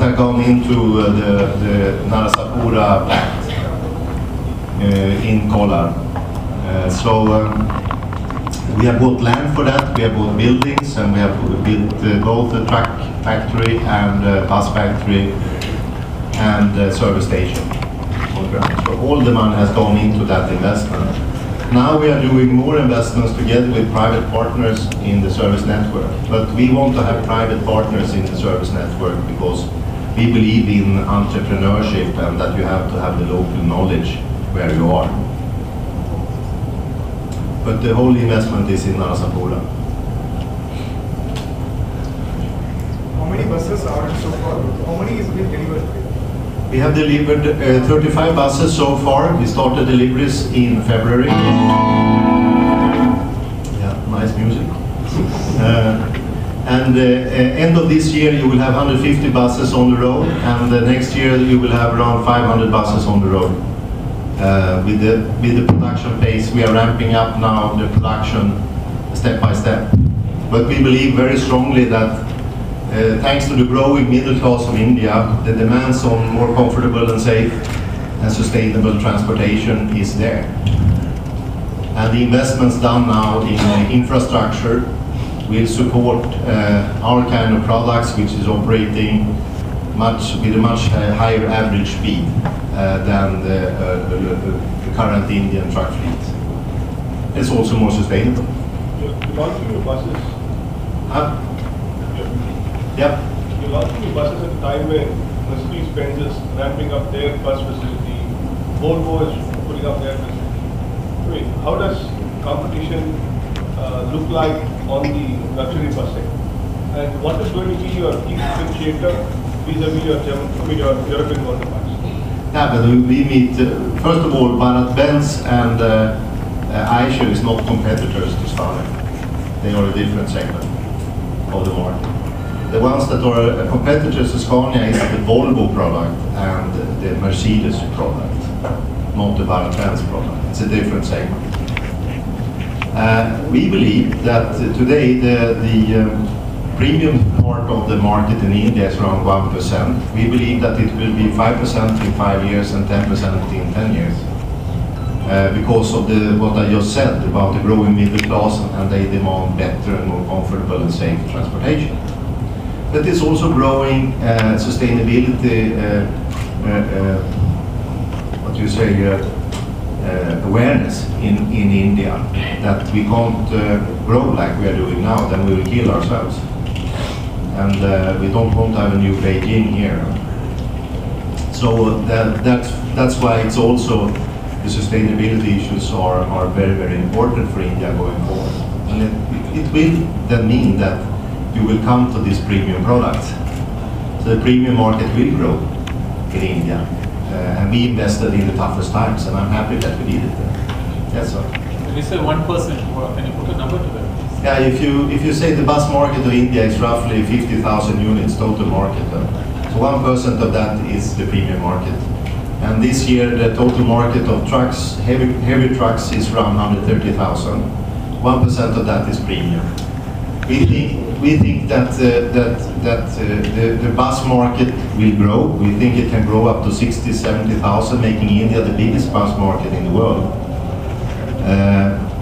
have gone into the Narsapura plant in Kolar. We have bought land for that, we have bought buildings, and we have built both a truck factory and a bus factory and a service station on ground. So all the money has gone into that investment. Now we are doing more investments together with private partners in the service network. But we want to have private partners in the service network because we believe in entrepreneurship and that you have to have the local knowledge where you are. But the whole investment is in Narsapura. How many buses are so far? How many is being delivered? We have delivered 35 buses so far. We started deliveries in February. Yeah, nice music. End of this year you will have 150 buses on the road, and next year you will have around 500 buses on the road. With the production pace, we are ramping up now the production step by step. But we believe very strongly that thanks to the growing middle class of India, the demands on more comfortable and safe and sustainable transportation is there. And the investments done now in infrastructure will support our kind of products, which is operating with a much higher average speed than the current Indian truck fleet. It's also more sustainable. You're launching your buses. Yeah. You're launching your buses at a time when Mercedes-Benz is ramping up their bus facility, Volvo is putting up their facility. I mean, how does competition look like on the luxury bus sector? And what is going to be your key differentiator vis-a-vis your European counterparts? Yeah, but we meet, first of all, Benz and Eicher is not competitors to Scania. They are a different segment of the market. The ones that are competitors to Scania is the Volvo product and the Mercedes product, not the Benz product. It's a different segment. We believe that today the premium part of the market in India is around 1%. We believe that it will be 5% in 5 years and 10% in 10 years. Because of what I just said about the growing middle class, and they demand better and more comfortable and safe transportation. But it's also growing sustainability, awareness in India, that we can't grow like we are doing now, then we will kill ourselves. And we don't want to have a new Beijing here. So that's why it's also the sustainability issues are very, very important for India going forward. And it will then mean that you will come to these premium products. So the premium market will grow in India. And we invested in the toughest times, and I'm happy that we did it. Yes, sir. When you say 1%, can you put a number to that? Yeah, if you say the bus market of India is roughly 50,000 units total market, so 1% of that is the premium market. And this year the total market of trucks, heavy trucks, is around 130,000. 1% of that is premium. We think that the bus market will grow. We think it can grow up to 60,000, 70,000, making India the biggest bus market in the world.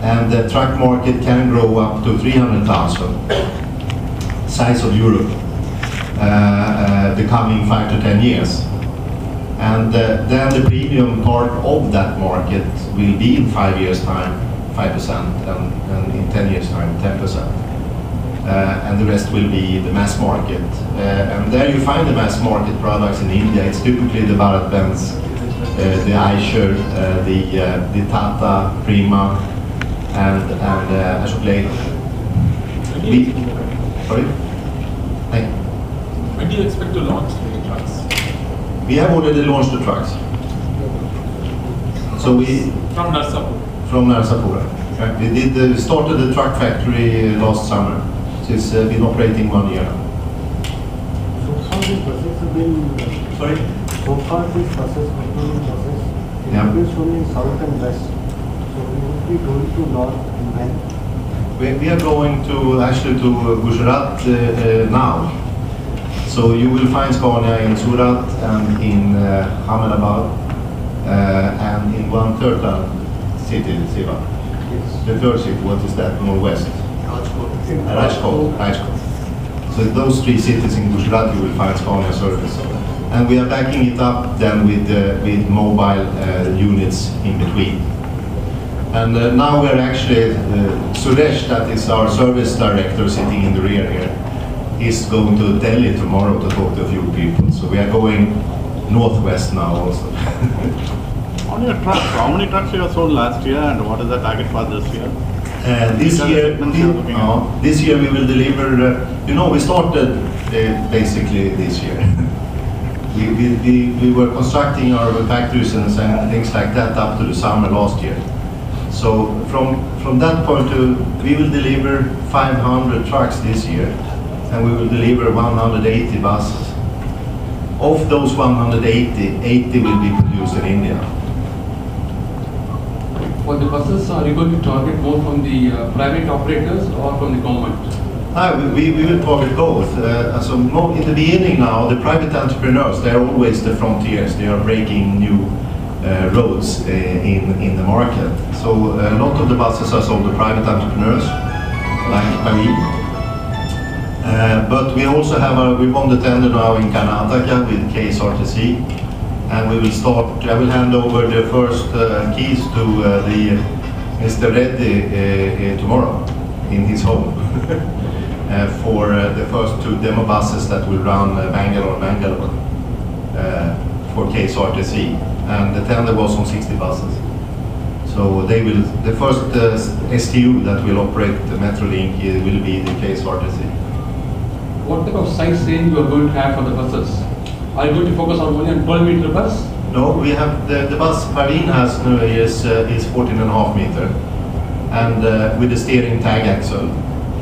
And the truck market can grow up to 300,000, size of Europe, the coming 5 to 10 years. And then the premium part of that market will be in 5 years' time 5%, and in 10 years' time 10%. And the rest will be the mass market. And there you find the mass market products in India. It's typically the Benz, the Eicher, the Tata, Prima, and Ashok Leyland. Sorry? When do you expect to launch the trucks? We have already launched the trucks. So From Narsapura? From Narsapura. We started the truck factory last summer. It's been operating 1 year now. So far these buses have been... Sorry? So far these buses, Metrolink buses, it Yeah. is only south and west. So we will be going to north and when? We are going to Gujarat now. So you will find Scania in Surat and in Ahmedabad and in one third city, Siva. Yes. The third city, what is that? Northwest? Rajkot. So those three cities in Gujarat you will find Scania service. And we are backing it up then with mobile units in between. And now we're actually, Suresh, that is our service director sitting in the rear here, is going to Delhi tomorrow to talk to a few people. So we are going northwest now also. On your trucks, how many trucks you have sold last year and what is the target for this year? This year we will deliver, we started basically this year. we were constructing our factories and things like that up to the summer last year. So from that point we will deliver 500 trucks this year and we will deliver 180 buses. Of those 180, 80 will be produced in India. For the buses, are you going to target more from the private operators or from the government? We will target both. So in the beginning now, the private entrepreneurs, they are always the frontiers. They are breaking new roads in the market. So a lot of the buses are sold to private entrepreneurs, like Parveen. But we also have we won the tender now in Karnataka with KSRTC. And we will start, I will hand over the first keys to Mr. Reddy tomorrow in his home for the first 2 demo buses that will run Bangalore for KSRTC. And the tender was on 60 buses. So they will, the first STU that will operate the Metrolink will be the KSRTC. What type of size range you are going to have for the buses? Are you going to focus on only on 12-meter bus? No, we have the bus Parveen has is 14.5 meter, and with the steering tag axle.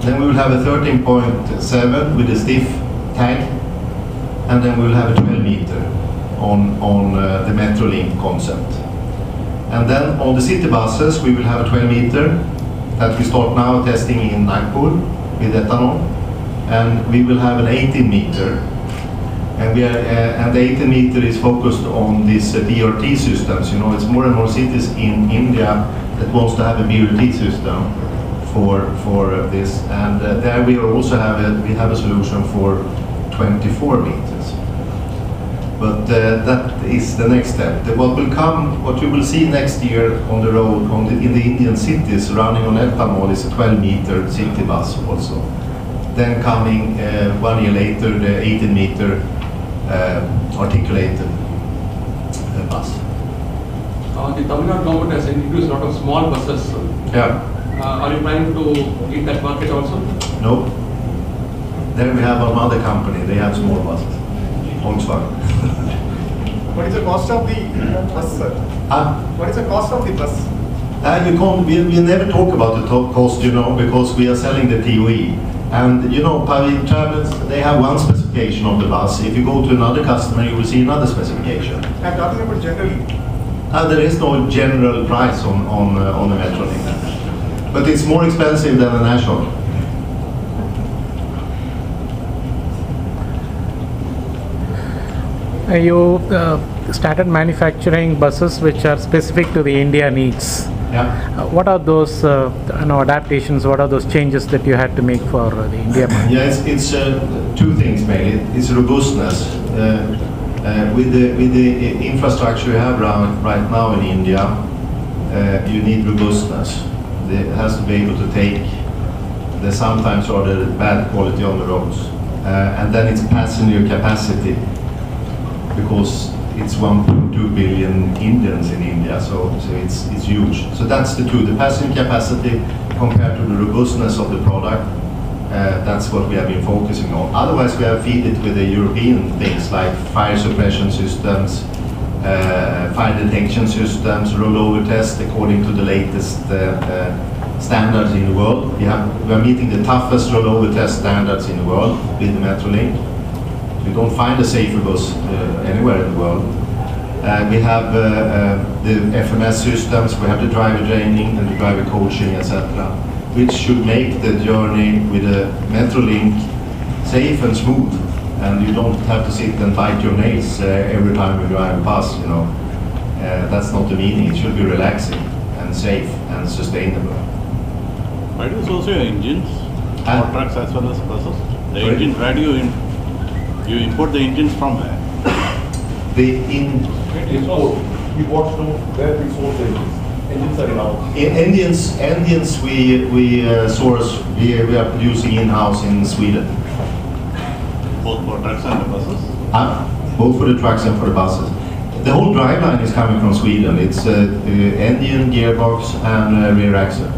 Then we will have a 13.7 with a stiff tag, and then we will have a 12 meter on the Metrolink concept. And then on the city buses we will have a 12 meter that we start now testing in Nagpur with ethanol, and we will have an 18 meter. And and the 18 meter is focused on these BRT systems. It's more and more cities in India that wants to have a BRT system for this. And there we also have a solution for 24 meters. But that is the next step. What you will see next year on the road in the Indian cities running on ethanol is a 12 meter city bus also. Then coming 1 year later, the 18 meter articulated bus. The Tamil Nadu government has introduced a lot of small buses. Yeah. Are you planning to hit that market also? No. Then we have another company. They have small buses. Volkswagen. What is the cost of the bus, sir? What is the cost of the bus? We never talk about the cost, because we are selling the TOE. And Parveen Travels, they have one specification of the bus. If you go to another customer, you will see another specification. I'm talking about generally. There is no general price on the Metrolink, but it's more expensive than a national. You started manufacturing buses which are specific to the India needs. Yeah. What are those adaptations? What are those changes that you had to make for the India market? Yeah, it's 2 things mainly. It's robustness. With the infrastructure you have right now in India, you need robustness. It has to be able to take the sometimes rather bad quality on the roads, and then it's passenger capacity, because it's 1.2 billion Indians in India, so it's huge. So that's the 2, the passenger capacity compared to the robustness of the product. That's what we have been focusing on. Otherwise, we have feed it with the European things like fire suppression systems, fire detection systems, rollover test according to the latest standards in the world. We are meeting the toughest rollover test standards in the world with the Metrolink. We don't find a safer bus anywhere in the world. We have the FMS systems, we have the driver training and the driver coaching, etc., which should make the journey with a Metrolink safe and smooth. and you don't have to sit and bite your nails every time you drive a bus, you know. That's not the meaning. It should be relaxing and safe and sustainable. Why do you source your engines for trucks as well as buses? The Sorry? engine, where do you import the engines from where? We want to know where we source the engines. Engines are in-house. Engines we source, we are producing in-house in Sweden. Both for trucks and the buses? Both for the trucks and for the buses. The whole driveline is coming from Sweden. It's engine, gearbox, and rear axle.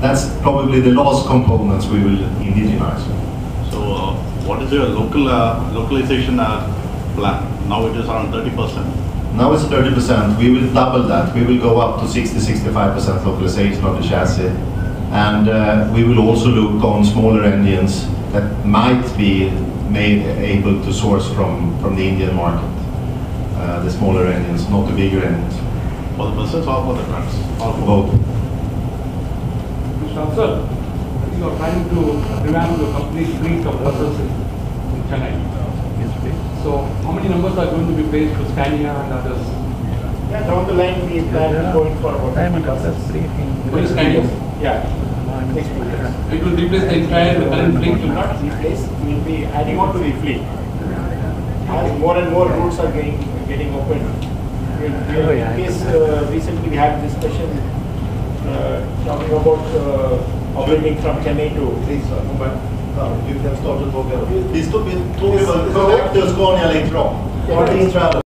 That's probably the last components we will indigenize. So, what is your localization plan? Now it is around 30%. Now it's 30%. We will double that. We will go up to 60-65% localization of the chassis. And we will also look on smaller engines that might be able to source from the Indian market. The smaller engines, not the bigger engines. For the buses or for the trucks? Or for Both. Mr. Afzal, I think you are trying to revamp the complete fleet of buses in Chennai. So, how many numbers are going to be placed for Scania and others? Yeah, down the line we plan to go in for about 50 buses. Only Scania? Yeah. Next 2 years. It will replace the entire current fleet, will not? Replace, we will be adding on to the fleet. As more and more routes are getting open. In case recently we had discussion talking about operating from Chennai to Mumbai. Vi står med Scania later on. Parveen Travels.